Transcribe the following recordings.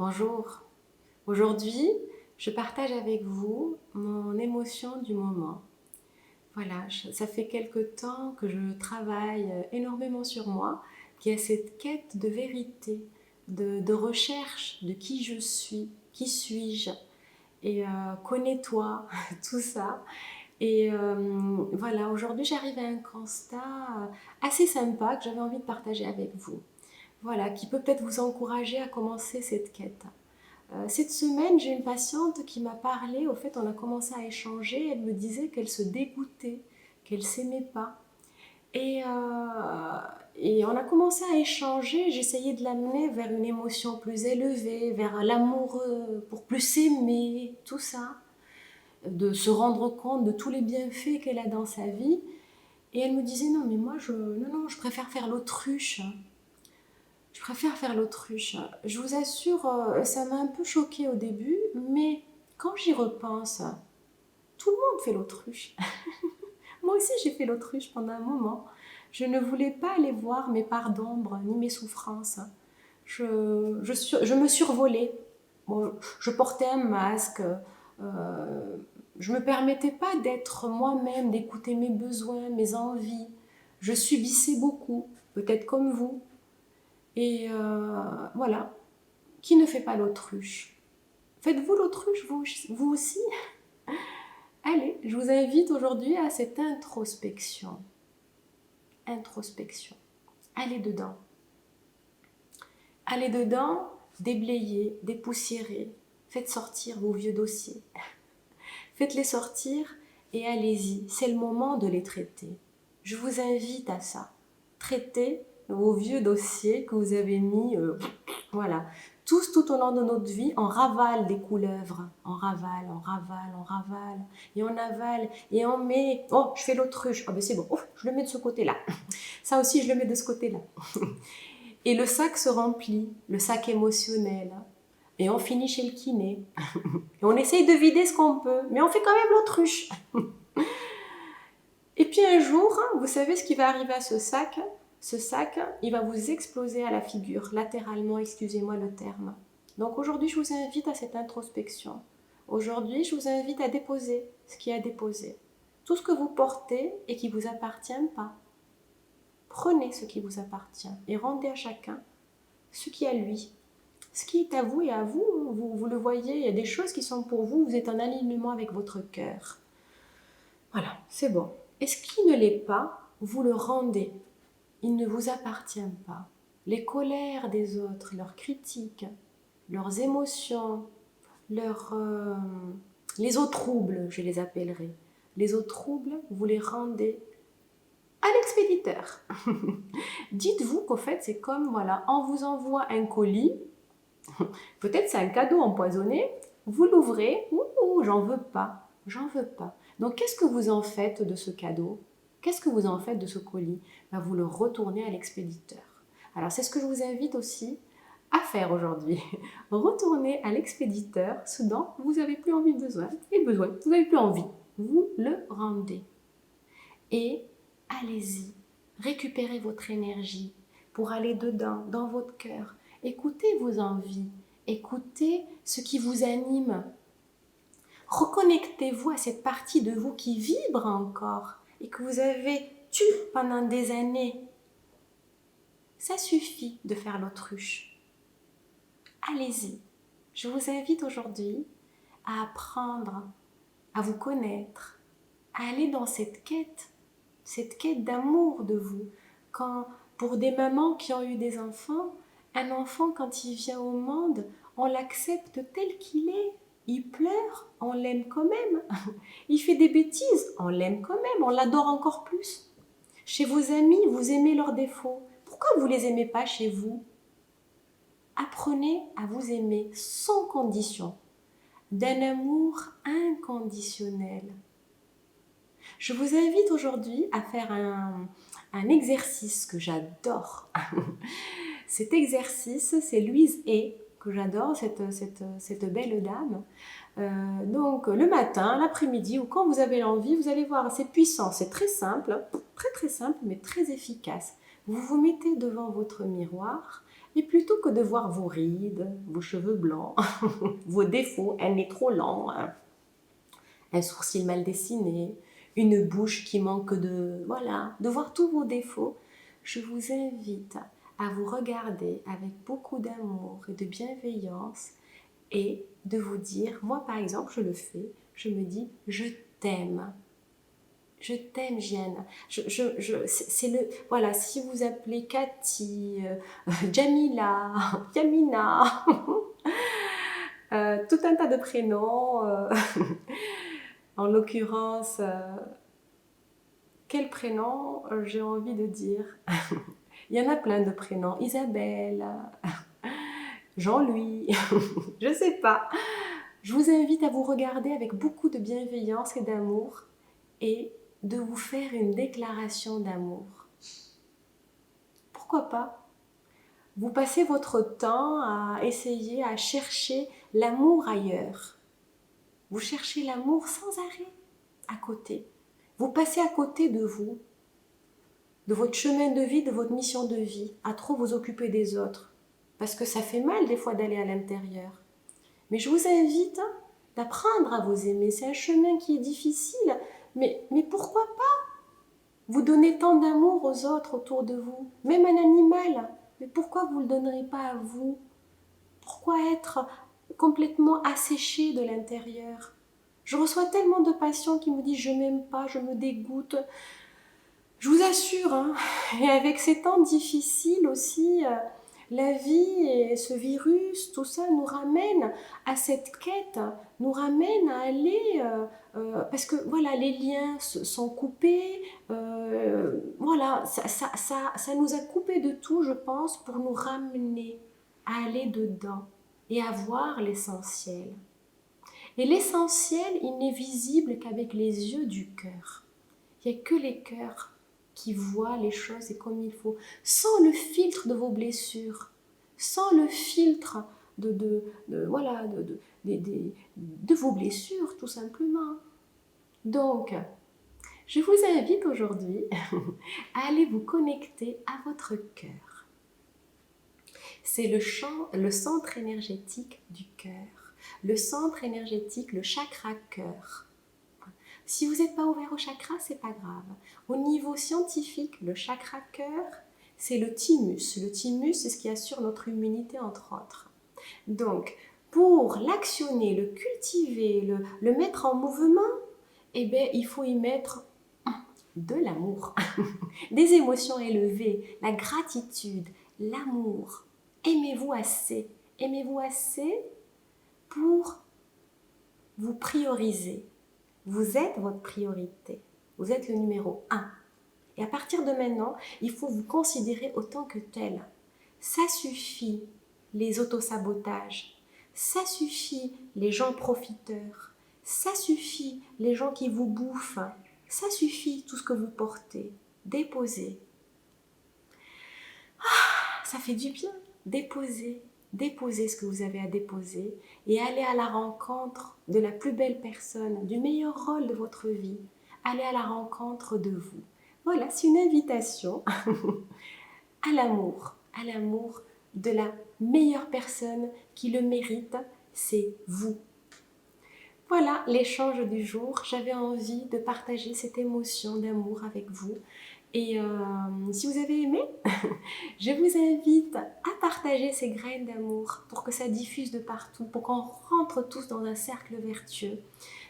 Bonjour. Aujourd'hui, je partage avec vous mon émotion du moment. Voilà, ça fait quelque temps que je travaille énormément sur moi, qu'il y a cette quête de vérité, de recherche de qui je suis, qui suis-je, et connais-toi, tout ça. Et voilà, aujourd'hui j'arrive à un constat assez sympa que j'avais envie de partager avec vous. Voilà, qui peut peut-être vous encourager à commencer cette quête. Cette semaine, j'ai une patiente qui m'a parlé, au fait, on a commencé à échanger, elle me disait qu'elle se dégoûtait, qu'elle s'aimait pas. Et, et on a commencé à échanger, j'essayais de l'amener vers une émotion plus élevée, vers l'amour pour plus s'aimer, tout ça, de se rendre compte de tous les bienfaits qu'elle a dans sa vie. Et elle me disait, non mais moi, non, je préfère faire l'autruche. Je préfère faire l'autruche. Je vous assure, ça m'a un peu choquée au début, mais quand j'y repense, tout le monde fait l'autruche. Moi aussi, j'ai fait l'autruche pendant un moment. Je ne voulais pas aller voir mes parts d'ombre ni mes souffrances. Je me survolais. Bon, je portais un masque. Je ne me permettais pas d'être moi-même, d'écouter mes besoins, mes envies. Je subissais beaucoup, peut-être comme vous. Et voilà, qui ne fait pas l'autruche? Faites-vous l'autruche, vous aussi? Allez, je vous invite aujourd'hui à cette introspection. Introspection. Allez dedans. Allez dedans, déblayez, dépoussiérez. Faites sortir vos vieux dossiers. Faites-les sortir et allez-y. C'est le moment de les traiter. Je vous invite à ça. Traitez vos vieux dossiers que vous avez mis, voilà, tous tout au long de notre vie, on ravale des couleuvres. On ravale, on ravale, on ravale. Et on avale. Et on met, oh, je fais l'autruche. Ah ben c'est bon, oh, je le mets de ce côté-là. Ça aussi, je le mets de ce côté-là. Et le sac se remplit, le sac émotionnel. Et on finit chez le kiné. Et on essaye de vider ce qu'on peut, mais on fait quand même l'autruche. Et puis un jour, vous savez ce qui va arriver à ce sac? Ce sac, il va vous exploser à la figure, latéralement, excusez-moi le terme. Donc aujourd'hui, je vous invite à cette introspection. Aujourd'hui, je vous invite à déposer ce qui est à déposer. Tout ce que vous portez et qui ne vous appartient pas. Prenez ce qui vous appartient et rendez à chacun ce qui est à lui. Ce qui est à vous et à vous, vous le voyez, il y a des choses qui sont pour vous, vous êtes en alignement avec votre cœur. Voilà, c'est bon. Et ce qui ne l'est pas, vous le rendez. Il ne vous appartient pas. Les colères des autres, leurs critiques, leurs émotions, les eaux troubles, je les appellerai. Les eaux troubles, vous les rendez à l'expéditeur. Dites-vous qu'au fait, c'est comme, voilà, on vous envoie un colis, peut-être c'est un cadeau empoisonné, vous l'ouvrez, ouh, j'en veux pas, j'en veux pas. Donc qu'est-ce que vous en faites de ce cadeau? Qu'est-ce que vous en faites de ce colis? Ben, vous le retournez à l'expéditeur. Alors c'est ce que je vous invite aussi à faire aujourd'hui. Retournez à l'expéditeur ce dont vous n'avez plus envie besoin, vous n'avez plus envie. Vous le rendez. Et allez-y, récupérez votre énergie pour aller dedans, dans votre cœur. Écoutez vos envies, écoutez ce qui vous anime. Reconnectez-vous à cette partie de vous qui vibre encore et que vous avez tue pendant des années. Ça suffit de faire l'autruche. Allez-y. Je vous invite aujourd'hui à apprendre à vous connaître, à aller dans cette quête d'amour de vous. Quand, pour des mamans qui ont eu des enfants, un enfant quand il vient au monde, on l'accepte tel qu'il est. Il pleure, on l'aime quand même. Il fait des bêtises, on l'aime quand même, on l'adore encore plus. Chez vos amis, vous aimez leurs défauts. Pourquoi vous ne les aimez pas chez vous? Apprenez à vous aimer sans condition, d'un amour inconditionnel. Je vous invite aujourd'hui à faire un exercice que j'adore. Cet exercice, c'est Louise Hay, que j'adore, cette belle dame. Donc le matin, l'après-midi ou quand vous avez l'envie, vous allez voir, c'est puissant, c'est très simple, très simple mais très efficace. Vous vous mettez devant votre miroir, Et plutôt que de voir vos rides, vos cheveux blancs, vos défauts, un nez trop lent, un sourcil mal dessiné, une bouche qui manque de... Voilà, de voir tous vos défauts, je vous invite à vous regarder avec beaucoup d'amour et de bienveillance et de vous dire, moi par exemple, je le fais, je me dis, je t'aime. Je t'aime, Jeanne. C'est le, voilà, si vous appelez Cathy, Jamila, Yamina, tout un tas de prénoms, en l'occurrence, quel prénom j'ai envie de dire? Il y en a plein de prénoms. Isabelle, Jean-Louis, je ne sais pas. Je vous invite à vous regarder avec beaucoup de bienveillance et d'amour et de vous faire une déclaration d'amour. Pourquoi pas? Vous passez votre temps à essayer à chercher l'amour ailleurs. Vous cherchez l'amour sans arrêt à côté. Vous passez à côté de vous, de votre chemin de vie, de votre mission de vie, à trop vous occuper des autres. Parce que ça fait mal des fois d'aller à l'intérieur. Mais je vous invite d'apprendre à vous aimer. C'est un chemin qui est difficile, mais pourquoi pas vous donner tant d'amour aux autres autour de vous? Même un animal, mais pourquoi vous ne le donnerez pas à vous? Pourquoi être complètement asséché de l'intérieur? Je reçois tellement de patients qui me disent je m'aime pas, je me dégoûte. Je vous assure, hein, et avec ces temps difficiles aussi, la vie et ce virus, tout ça nous ramène à cette quête, nous ramène à aller, parce que voilà, les liens sont coupés, voilà, ça nous a coupé de tout, je pense, pour nous ramener à aller dedans et à voir l'essentiel. Et l'essentiel, il n'est visible qu'avec les yeux du cœur. Il n'y a que les cœurs qui voient les choses et comme il faut, sans le filtre de vos blessures, sans le filtre voilà, de vos blessures, tout simplement. Donc, je vous invite aujourd'hui à aller vous connecter à votre cœur. C'est le centre énergétique du cœur, le centre énergétique, le chakra cœur. Si vous n'êtes pas ouvert au chakra, c'est pas grave. Au niveau scientifique, le chakra cœur, c'est le thymus. Le thymus, c'est ce qui assure notre immunité, entre autres. Donc, pour l'actionner, le cultiver, le mettre en mouvement, eh bien, il faut y mettre de l'amour, des émotions élevées, la gratitude, l'amour. Aimez-vous assez. Aimez-vous assez pour vous prioriser. Vous êtes votre priorité. Vous êtes le numéro 1. Et à partir de maintenant, il faut vous considérer autant que tel. Ça suffit les autosabotages. Ça suffit les gens profiteurs. Ça suffit les gens qui vous bouffent. Ça suffit tout ce que vous portez. Déposez. Ça fait du bien. Déposez. Déposez ce que vous avez à déposer et allez à la rencontre de la plus belle personne, du meilleur rôle de votre vie. Allez à la rencontre de vous. Voilà, c'est une invitation à l'amour de la meilleure personne qui le mérite, c'est vous. Voilà l'échange du jour. J'avais envie de partager cette émotion d'amour avec vous. Et si vous avez aimé, je vous invite à partager ces graines d'amour pour que ça diffuse de partout, pour qu'on rentre tous dans un cercle vertueux,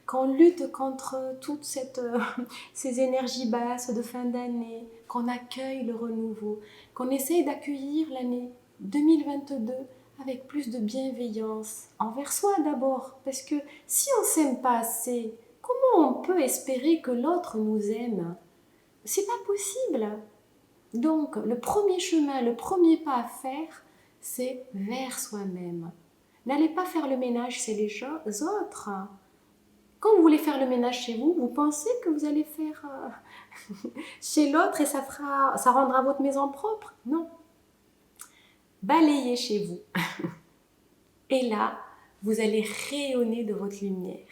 qu'on lutte contre toutes ces énergies basses de fin d'année, qu'on accueille le renouveau, qu'on essaye d'accueillir l'année 2022 avec plus de bienveillance envers soi d'abord, parce que si on ne s'aime pas assez, comment on peut espérer que l'autre nous aime? C'est pas possible. Donc, le premier chemin, le premier pas à faire, c'est vers soi-même. N'allez pas faire le ménage chez les autres. Quand vous voulez faire le ménage chez vous, vous pensez que vous allez faire chez l'autre et ça rendra votre maison propre? Non. Balayez chez vous. Et là, vous allez rayonner de votre lumière.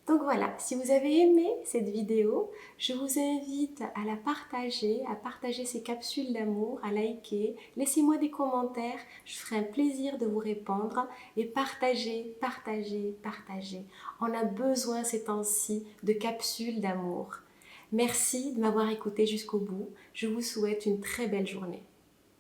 Donc voilà, si vous avez aimé cette vidéo, je vous invite à la partager, à partager ces capsules d'amour, à liker. Laissez-moi des commentaires, je ferai un plaisir de vous répondre. Et partagez, partagez, partagez. On a besoin ces temps-ci de capsules d'amour. Merci de m'avoir écouté jusqu'au bout. Je vous souhaite une très belle journée.